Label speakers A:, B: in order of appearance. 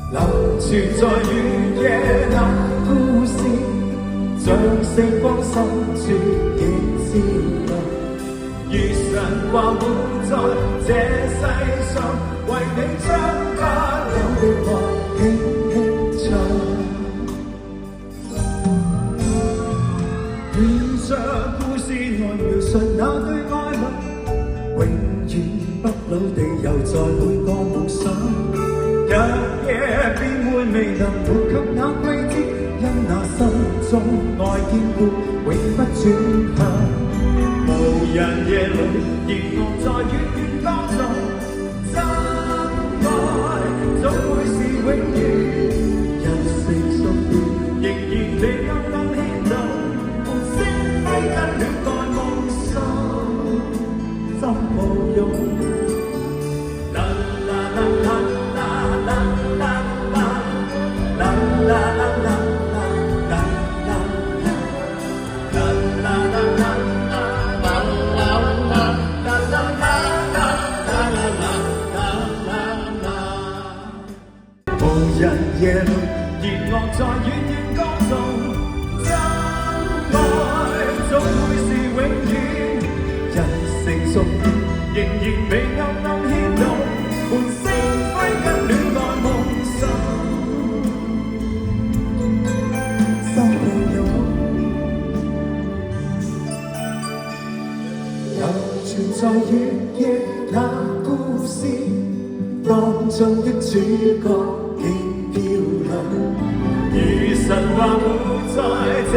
A: 流傳在雨夜那故事，像星光深處亦知道。如神話會在這世上，為你將不朽的愛輕輕唱。沿着故事來描述那對愛侶，永遠不老地游在每個夢想。日夜變換未能抹及那季節，因那心中愛堅固，永不轉向。無人夜裏，而我在遠遠當中，真愛總會是永遠。人成熟了，仍然被暗暗牽動，伴星輝跟戀愛夢想，心抱擁。無人夜裏，而我在遠遠歌頌，真愛總會是永遠。人成熟了，仍然被暗暗牽動，伴星輝跟戀愛夢想，心抱擁。流傳在月夜那故事，當中的主角竟漂亮，如神話會在這